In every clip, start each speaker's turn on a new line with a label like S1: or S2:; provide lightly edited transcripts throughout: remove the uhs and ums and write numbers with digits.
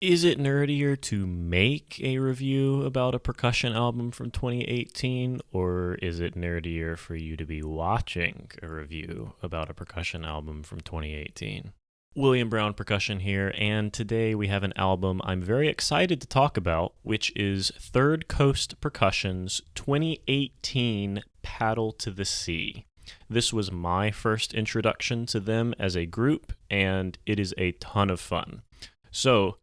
S1: Is it nerdier to make a review about a percussion album from 2018, or is it nerdier for you to be watching a review about a percussion album from 2018? William Brown Percussion here, and today we have an album I'm very excited to talk about, which is Third Coast Percussion's 2018 Paddle to the Sea. This was my first introduction to them as a group, and it is a ton of fun. So,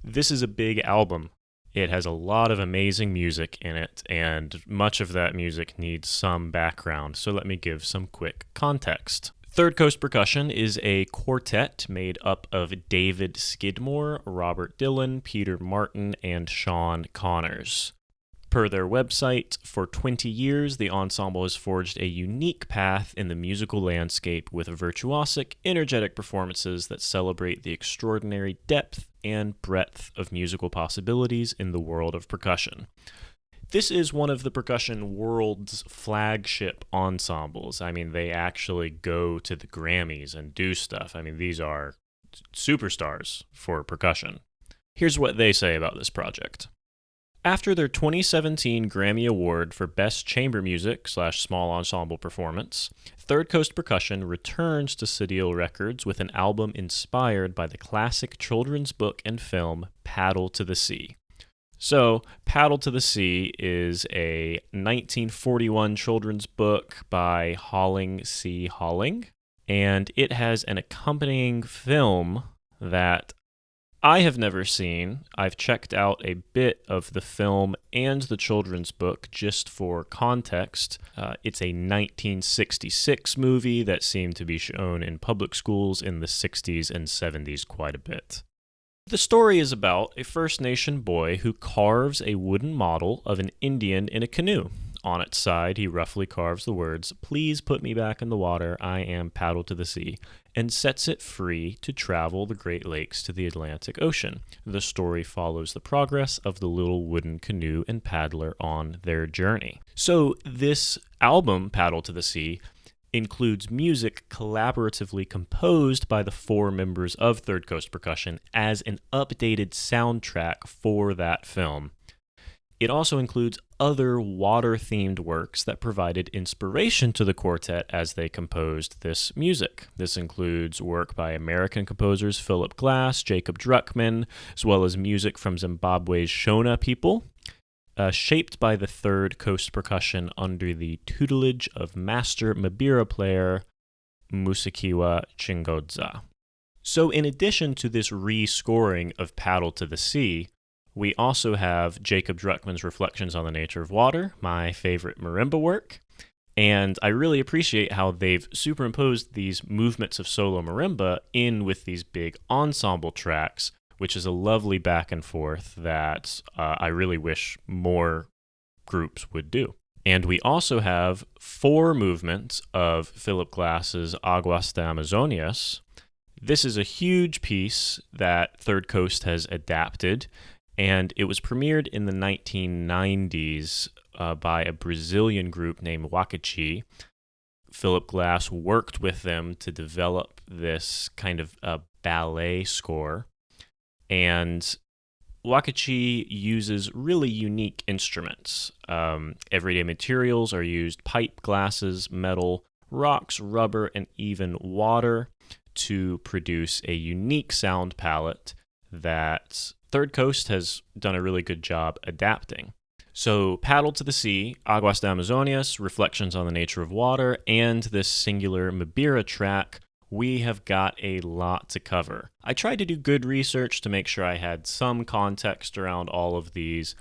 S1: this is a big album. It has a lot of amazing music in it, and much of that music needs some background, so let me give some quick context. Third Coast Percussion is a quartet made up of David Skidmore, Robert Dillon, Peter Martin, and Sean Connors. Per their website, for 20 years, the ensemble has forged a unique path in the musical landscape with virtuosic, energetic performances that celebrate the extraordinary depth and breadth of musical possibilities in the world of percussion. This is one of the percussion world's flagship ensembles. I mean, they actually go to the Grammys and do stuff. I mean, these are superstars for percussion. Here's what they say about this project. After their 2017 Grammy Award for Best Chamber Music / Small Ensemble Performance, Third Coast Percussion returns to Citio Records with an album inspired by the classic children's book and film Paddle to the Sea. So, Paddle to the Sea is a 1941 children's book by Holling C. Holling, and it has an accompanying film that I have never seen. I've checked out a bit of the film and the children's book just for context. It's a 1966 movie that seemed to be shown in public schools in the 60s and 70s quite a bit. The story is about a First Nation boy who carves a wooden model of an Indian in a canoe. On its side, he roughly carves the words, "Please put me back in the water, I am paddle to the sea," and sets it free to travel the Great Lakes to the Atlantic Ocean. The story follows the progress of the little wooden canoe and paddler on their journey. So this album, Paddle to the Sea, includes music collaboratively composed by the four members of Third Coast Percussion as an updated soundtrack for that film. It also includes other water-themed works that provided inspiration to the quartet as they composed this music. This includes work by American composers Philip Glass, Jacob Druckman, as well as music from Zimbabwe's Shona people, shaped by the Third Coast Percussion under the tutelage of master mbira player Musikiwa Chingodza. So in addition to this rescoring of Paddle to the Sea, we also have Jacob Druckman's Reflections on the Nature of Water, my favorite marimba work, and I really appreciate how they've superimposed these movements of solo marimba in with these big ensemble tracks, which is a lovely back and forth that I really wish more groups would do. And we also have 4 movements of Philip Glass's Aguas de Amazonias. This is a huge piece that Third Coast has adapted, and it was premiered in the 1990s by a Brazilian group named Wakachi. Philip Glass worked with them to develop this kind of ballet score, and Wakachi uses really unique instruments. Everyday materials are used: pipe, glasses, metal, rocks, rubber, and even water to produce a unique sound palette that Third Coast has done a really good job adapting. So Paddle to the Sea, Aguas de Amazonias, Reflections on the Nature of Water, and this singular mbira track, we have got a lot to cover. I tried to do good research to make sure I had some context around all of these,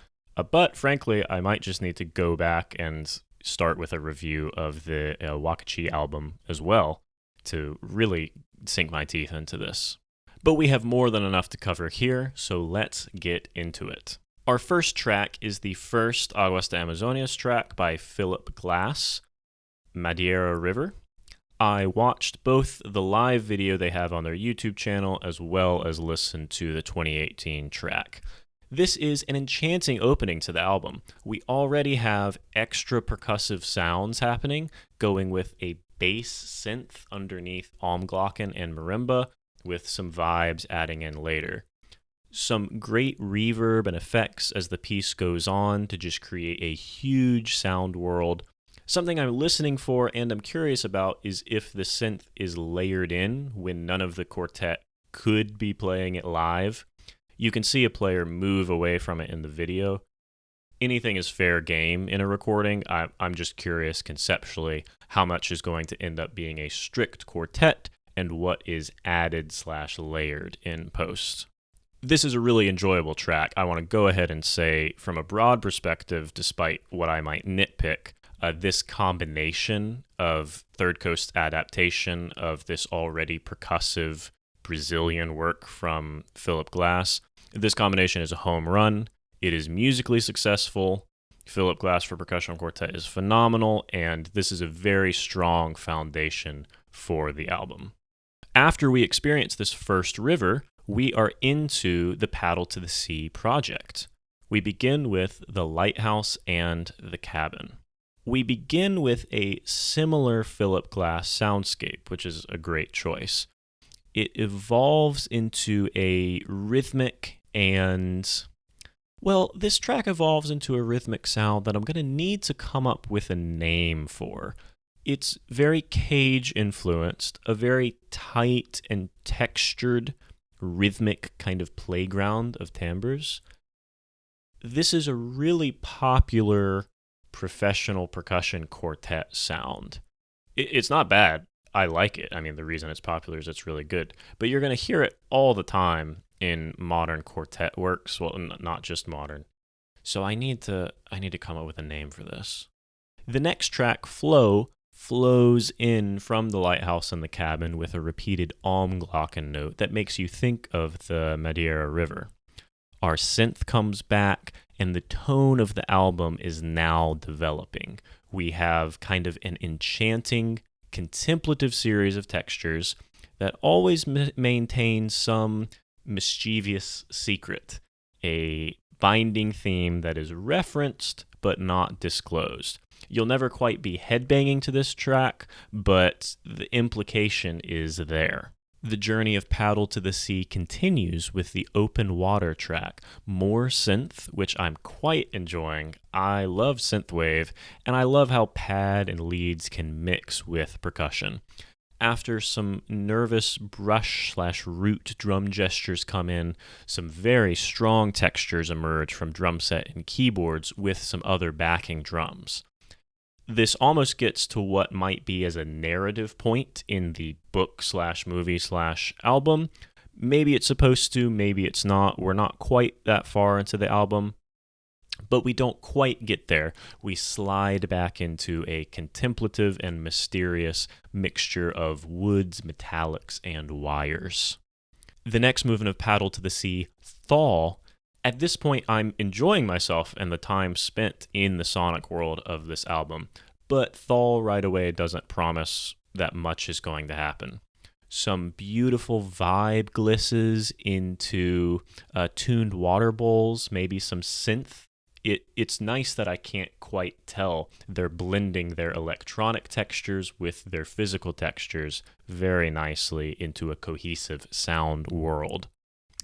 S1: but frankly, I might just need to go back and start with a review of the Wakachi album as well to really sink my teeth into this. But we have more than enough to cover here, so let's get into it. Our first track is the first Aguas de Amazonias track by Philip Glass, Madeira River. I watched both the live video they have on their YouTube channel as well as listened to the 2018 track. This is an enchanting opening to the album. We already have extra percussive sounds happening, going with a bass synth underneath Almglocken and marimba, with some vibes adding in later. Some great reverb and effects as the piece goes on to just create a huge sound world. Something I'm listening for and I'm curious about is if the synth is layered in when none of the quartet could be playing it live. You can see a player move away from it in the video. Anything is fair game in a recording. I'm just curious conceptually how much is going to end up being a strict quartet and what is added/layered in post. This is a really enjoyable track. I want to go ahead and say, from a broad perspective, despite what I might nitpick, this combination of Third Coast adaptation of this already percussive Brazilian work from Philip Glass, this combination is a home run. It is musically successful. Philip Glass for percussion quartet is phenomenal, and this is a very strong foundation for the album. After we experience this first river, we are into the Paddle to the Sea project. We begin with the lighthouse and the cabin. We begin with a similar Philip Glass soundscape, which is a great choice. It evolves into a rhythmic this track evolves into a rhythmic sound that I'm going to need to come up with a name for. It's very Cage influenced, a very tight and textured rhythmic kind of playground of timbres. This is a really popular professional percussion quartet sound. It's not bad. I like it. I mean, the reason it's popular is it's really good. But you're going to hear it all the time in modern quartet works. Well, not just modern. So I need to come up with a name for this. The next track, Flow, flows in from the lighthouse and the cabin with a repeated Almglocken note that makes you think of the Madeira River. Our synth comes back, and the tone of the album is now developing. We have kind of an enchanting, contemplative series of textures that always maintain some mischievous secret, a binding theme that is referenced but not disclosed. You'll never quite be headbanging to this track, but the implication is there. The journey of Paddle to the Sea continues with the Open Water track. More synth, which I'm quite enjoying. I love synthwave, and I love how pad and leads can mix with percussion. After some nervous brush/root drum gestures come in, some very strong textures emerge from drum set and keyboards with some other backing drums. This almost gets to what might be as a narrative point in the book/movie/album. Maybe it's supposed to, maybe it's not. We're not quite that far into the album, but we don't quite get there. We slide back into a contemplative and mysterious mixture of woods, metallics, and wires. The next movement of Paddle to the Sea, Thaw. At this point, I'm enjoying myself and the time spent in the sonic world of this album, but Thaw right away doesn't promise that much is going to happen. Some beautiful vibe glisses into tuned water bowls, maybe some synth. It's nice that I can't quite tell. They're blending their electronic textures with their physical textures very nicely into a cohesive sound world.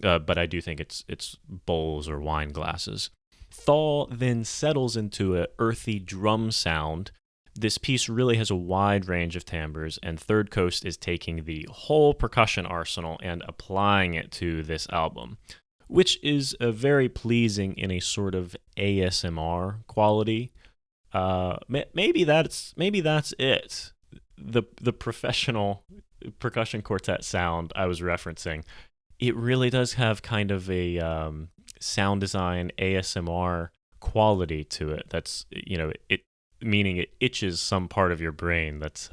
S1: But I do think it's bowls or wine glasses. Thaw then settles into an earthy drum sound. This piece really has a wide range of timbres, and Third Coast is taking the whole percussion arsenal and applying it to this album, which is very pleasing in a sort of ASMR quality. Maybe that's it. The professional percussion quartet sound I was referencing. It really does have kind of a sound design ASMR quality to it. That's, meaning it itches some part of your brain. That's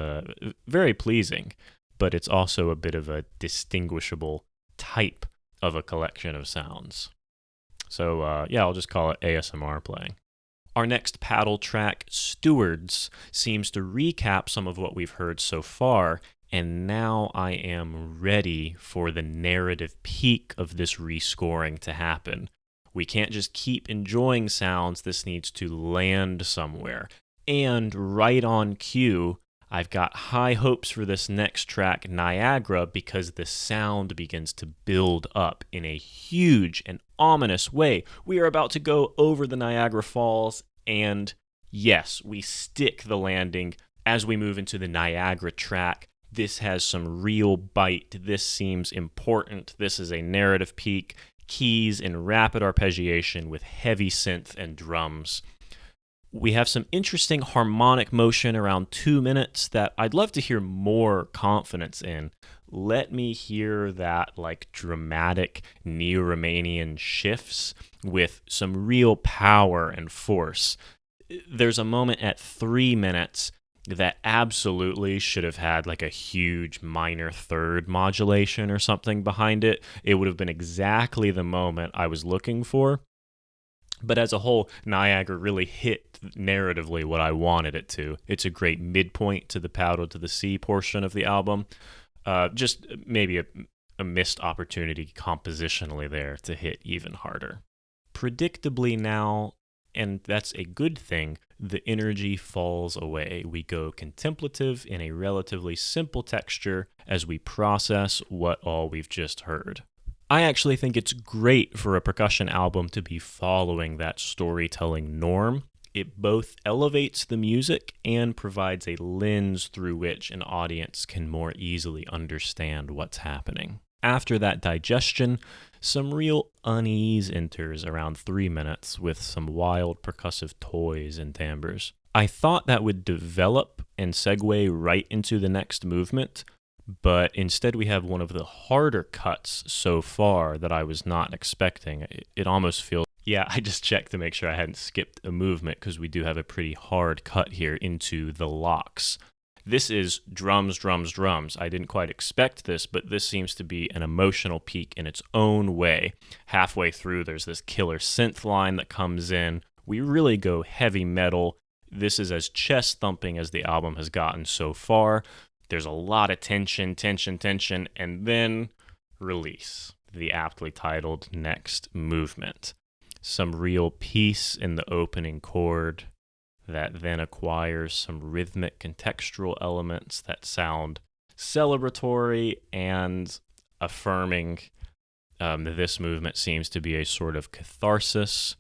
S1: very pleasing, but it's also a bit of a distinguishable type of a collection of sounds. So I'll just call it ASMR playing. Our next paddle track, Stewards, seems to recap some of what we've heard so far. And now I am ready for the narrative peak of this rescoring to happen. We can't just keep enjoying sounds. This needs to land somewhere. And right on cue, I've got high hopes for this next track, Niagara, because the sound begins to build up in a huge and ominous way. We are about to go over the Niagara Falls, and yes, we stick the landing as we move into the Niagara track. This has some real bite. This seems important. This is a narrative peak, keys in rapid arpeggiation with heavy synth and drums. We have some interesting harmonic motion around 2 minutes that I'd love to hear more confidence in. Let me hear that like dramatic neo-Romanian shifts with some real power and force. There's a moment at 3 minutes that absolutely should have had like a huge minor third modulation or something behind it. It would have been exactly the moment I was looking for. But as a whole, Niagara really hit narratively what I wanted it to. It's a great midpoint to the Paddle to the Sea portion of the album. Just maybe a missed opportunity compositionally there to hit even harder. Predictably now, and that's a good thing, the energy falls away. We go contemplative in a relatively simple texture as we process what all we've just heard. I actually think it's great for a percussion album to be following that storytelling norm. It both elevates the music and provides a lens through which an audience can more easily understand what's happening. After that digestion, some real unease enters around 3 minutes with some wild percussive toys and timbres. I thought that would develop and segue right into the next movement, but instead we have one of the harder cuts so far that I was not expecting. It almost feels... Yeah, I just checked to make sure I hadn't skipped a movement because we do have a pretty hard cut here into the locks. This is drums, drums, drums. I didn't quite expect this, but this seems to be an emotional peak in its own way. Halfway through, there's this killer synth line that comes in. We really go heavy metal. This is as chest-thumping as the album has gotten so far. There's a lot of tension, and then release, the aptly titled next movement. Some real peace in the opening chord that then acquires some rhythmic contextual elements that sound celebratory and affirming. This movement seems to be a sort of catharsis,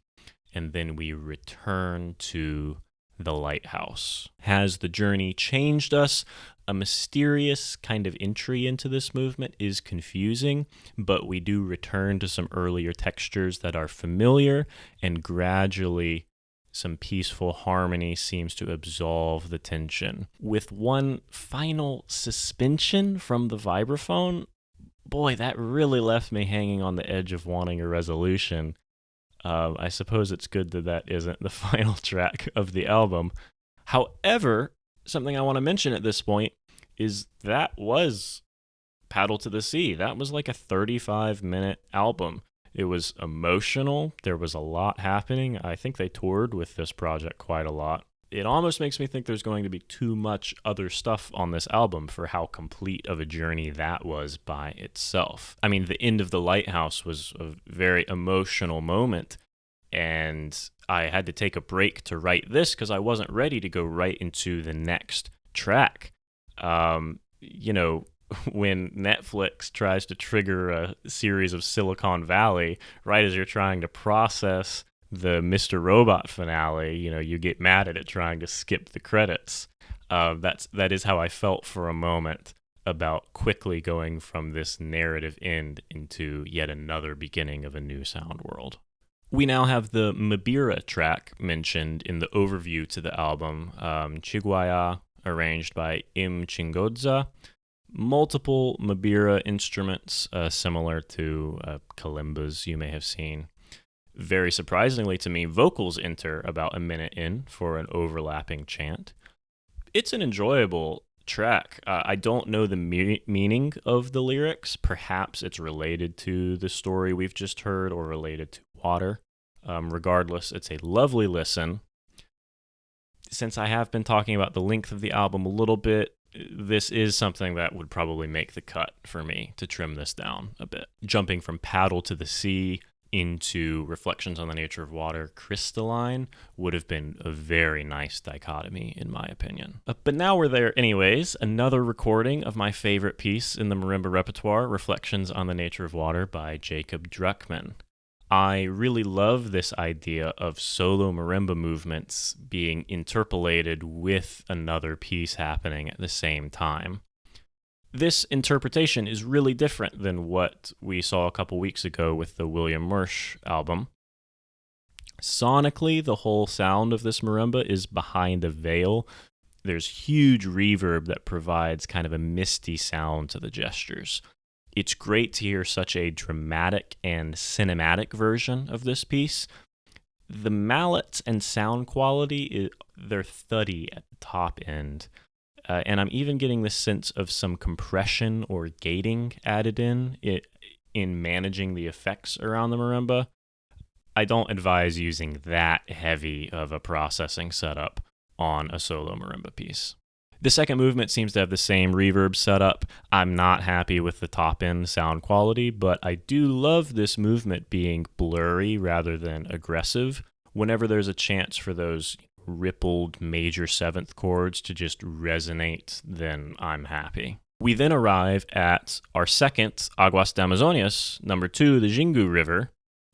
S1: and then we return to the lighthouse. Has the journey changed us? A mysterious kind of entry into this movement is confusing, but we do return to some earlier textures that are familiar, and gradually some peaceful harmony seems to absolve the tension. With one final suspension from the vibraphone, boy, that really left me hanging on the edge of wanting a resolution. I suppose it's good that that isn't the final track of the album. However, something I want to mention at this point is that was Paddle to the Sea. That was like a 35-minute album. It was emotional. There was a lot happening. I think they toured with this project quite a lot. It almost makes me think there's going to be too much other stuff on this album for how complete of a journey that was by itself. I mean, the end of The Lighthouse was a very emotional moment, and I had to take a break to write this because I wasn't ready to go right into the next track. When Netflix tries to trigger a series of Silicon Valley, right as you're trying to process the Mr. Robot finale, you get mad at it trying to skip the credits. That is how I felt for a moment about quickly going from this narrative end into yet another beginning of a new sound world. We now have the Mbira track mentioned in the overview to the album, Chiguaya, arranged by Im Chingodza. Multiple Mbira instruments, similar to kalimbas you may have seen. Very surprisingly to me, vocals enter about a minute in for an overlapping chant. It's an enjoyable track. I don't know the meaning of the lyrics. Perhaps it's related to the story we've just heard or related to water. Regardless, it's a lovely listen. Since I have been talking about the length of the album a little bit, this is something that would probably make the cut for me to trim this down a bit. Jumping from Paddle to the Sea into Reflections on the Nature of Water crystalline would have been a very nice dichotomy, in my opinion. But now we're there anyways. Another recording of my favorite piece in the marimba repertoire, Reflections on the Nature of Water by Jacob Druckman. I really love this idea of solo marimba movements being interpolated with another piece happening at the same time. This interpretation is really different than what we saw a couple weeks ago with the William Marsh album. Sonically, the whole sound of this marimba is behind a veil. There's huge reverb that provides kind of a misty sound to the gestures. It's great to hear such a dramatic and cinematic version of this piece. The mallets and sound quality, they're thuddy at the top end. And I'm even getting the sense of some compression or gating added in managing the effects around the marimba. I don't advise using that heavy of a processing setup on a solo marimba piece. The second movement seems to have the same reverb setup. I'm not happy with the top end sound quality, but I do love this movement being blurry rather than aggressive. Whenever there's a chance for those rippled major seventh chords to just resonate, then I'm happy. We then arrive at our second Aguas de Amazonias, number 2, the Xingu River.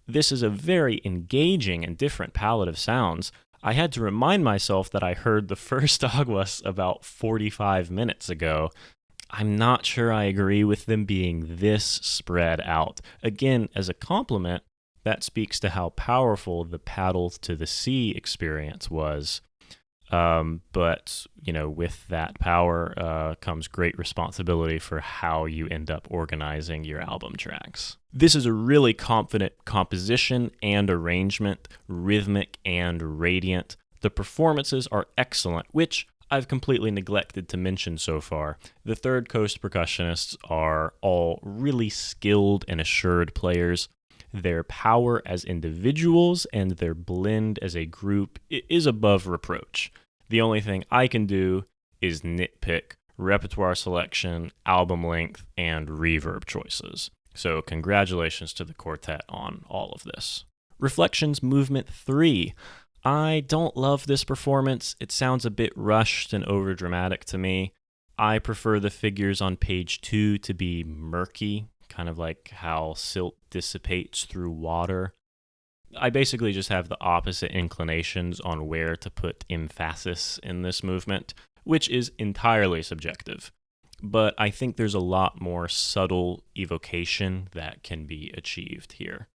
S1: This is a very engaging and different palette of sounds. I had to remind myself that I heard the first Aguas about 45 minutes ago. I'm not sure I agree with them being this spread out. Again, as a compliment, that speaks to how powerful the Paddle to the Sea experience was. But, with that power comes great responsibility for how you end up organizing your album tracks. This is a really confident composition and arrangement, rhythmic and radiant. The performances are excellent, which I've completely neglected to mention so far. The Third Coast percussionists are all really skilled and assured players. Their power as individuals and their blend as a group is above reproach. The only thing I can do is nitpick repertoire selection, album length, and reverb choices. So congratulations to the quartet on all of this. Reflections Movement 3. I don't love this performance. It sounds a bit rushed and overdramatic to me. I prefer the figures on page 2 to be murky, kind of like how silt dissipates through water. I basically just have the opposite inclinations on where to put emphasis in this movement, which is entirely subjective. But I think there's a lot more subtle evocation that can be achieved here.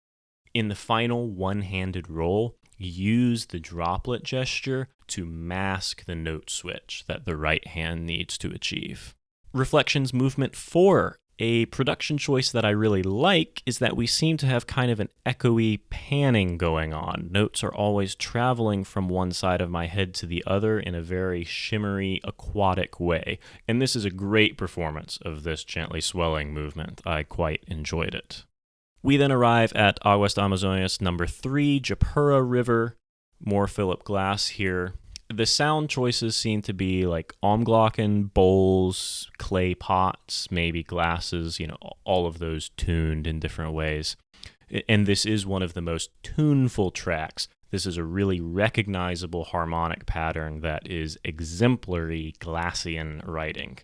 S1: In the final one-handed roll, use the droplet gesture to mask the note switch that the right hand needs to achieve. Reflections Movement 4. A production choice that I really like is that we seem to have kind of an echoey panning going on. Notes are always traveling from one side of my head to the other in a very shimmery, aquatic way. And this is a great performance of this gently swelling movement. I quite enjoyed it. We then arrive at Aguas de Amazonias number 3, Japura River. More Philip Glass here. The sound choices seem to be like Omglocken, bowls, clay pots, maybe glasses, all of those tuned in different ways. And this is one of the most tuneful tracks. This is a really recognizable harmonic pattern that is exemplary Glassian writing.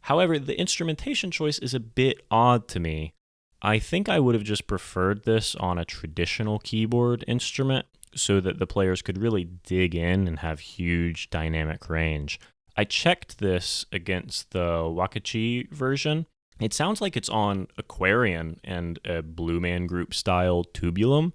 S1: However, the instrumentation choice is a bit odd to me. I think I would have just preferred this on a traditional keyboard instrument, so that the players could really dig in and have huge dynamic range. I checked this against the Wakachi version. It sounds like it's on Aquarian and a Blue Man Group style tubulum,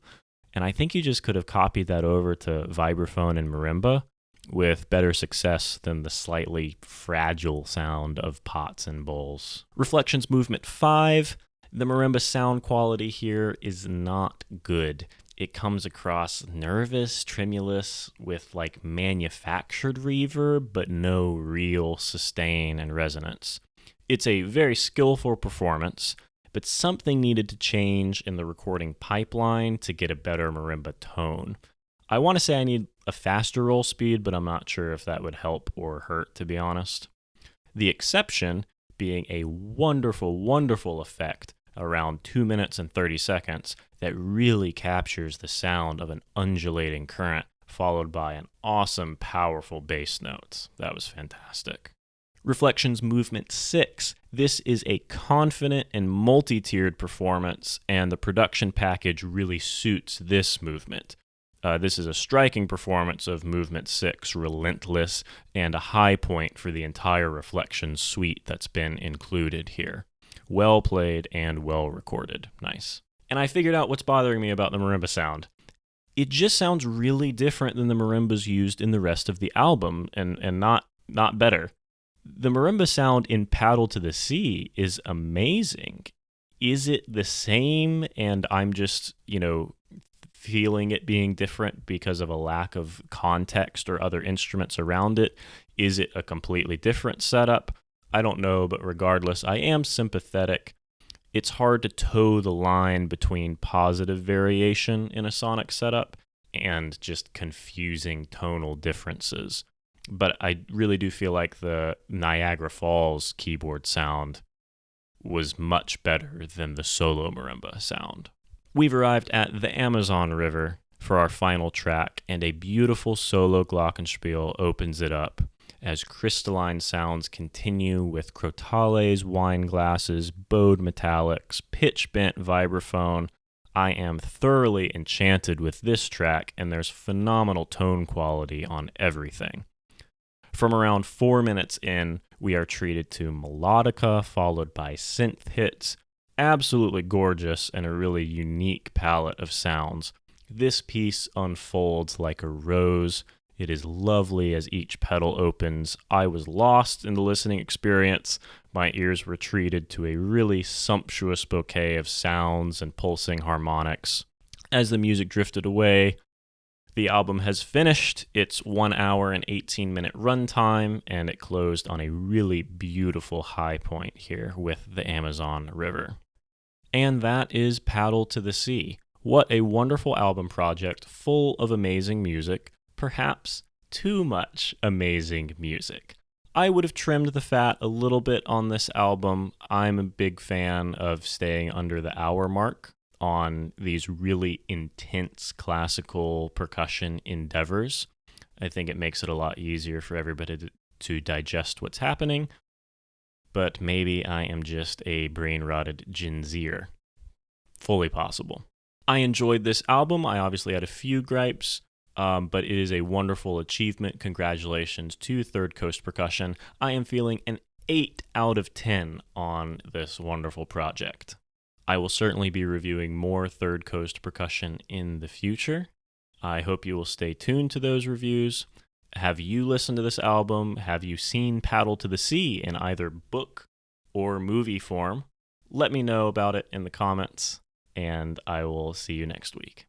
S1: and I think you just could have copied that over to vibraphone and marimba with better success than the slightly fragile sound of pots and bowls. Reflections Movement 5. The marimba sound quality here is not good. It comes across nervous, tremulous, with like manufactured reverb, but no real sustain and resonance. It's a very skillful performance, but something needed to change in the recording pipeline to get a better marimba tone. I want to say I need a faster roll speed, but I'm not sure if that would help or hurt, to be honest. The exception being a wonderful, wonderful effect around 2 minutes and 30 seconds that really captures the sound of an undulating current, followed by an awesome, powerful bass notes. That was fantastic. Reflections Movement 6. This is a confident and multi-tiered performance, and the production package really suits this movement. This is a striking performance of Movement 6, Relentless, and a high point for the entire Reflections suite that's been included here. Well played and well recorded. Nice. And I figured out what's bothering me about the marimba sound. It just sounds really different than the marimbas used in the rest of the album, and not better. The marimba sound in Paddle to the Sea is amazing. Is it the same and I'm just, feeling it being different because of a lack of context or other instruments around it? Is it a completely different setup? I don't know, but regardless, I am sympathetic. It's hard to toe the line between positive variation in a sonic setup and just confusing tonal differences. But I really do feel like the Niagara Falls keyboard sound was much better than the solo marimba sound. We've arrived at the Amazon River for our final track, and a beautiful solo glockenspiel opens it up as crystalline sounds continue with crotales, wine glasses, bowed metallics, pitch-bent vibraphone. I am thoroughly enchanted with this track, and there's phenomenal tone quality on everything. From around 4 minutes in, we are treated to melodica, followed by synth hits. Absolutely gorgeous and a really unique palette of sounds. This piece unfolds like a rose. It is lovely as each pedal opens. I was lost in the listening experience. My ears were treated to a really sumptuous bouquet of sounds and pulsing harmonics. As the music drifted away, the album has finished its 1 hour and 18-minute runtime, and it closed on a really beautiful high point here with the Amazon River. And that is Paddle to the Sea. What a wonderful album project, full of amazing music, perhaps too much amazing music. I would have trimmed the fat a little bit on this album. I'm a big fan of staying under the hour mark on these really intense classical percussion endeavors. I think it makes it a lot easier for everybody to digest what's happening, but maybe I am just a brain-rotted Gen Zer. Fully possible. I enjoyed this album. I obviously had a few gripes, but it is a wonderful achievement. Congratulations to Third Coast Percussion. I am feeling an 8 out of 10 on this wonderful project. I will certainly be reviewing more Third Coast Percussion in the future. I hope you will stay tuned to those reviews. Have you listened to this album? Have you seen Paddle to the Sea in either book or movie form? Let me know about it in the comments, and I will see you next week.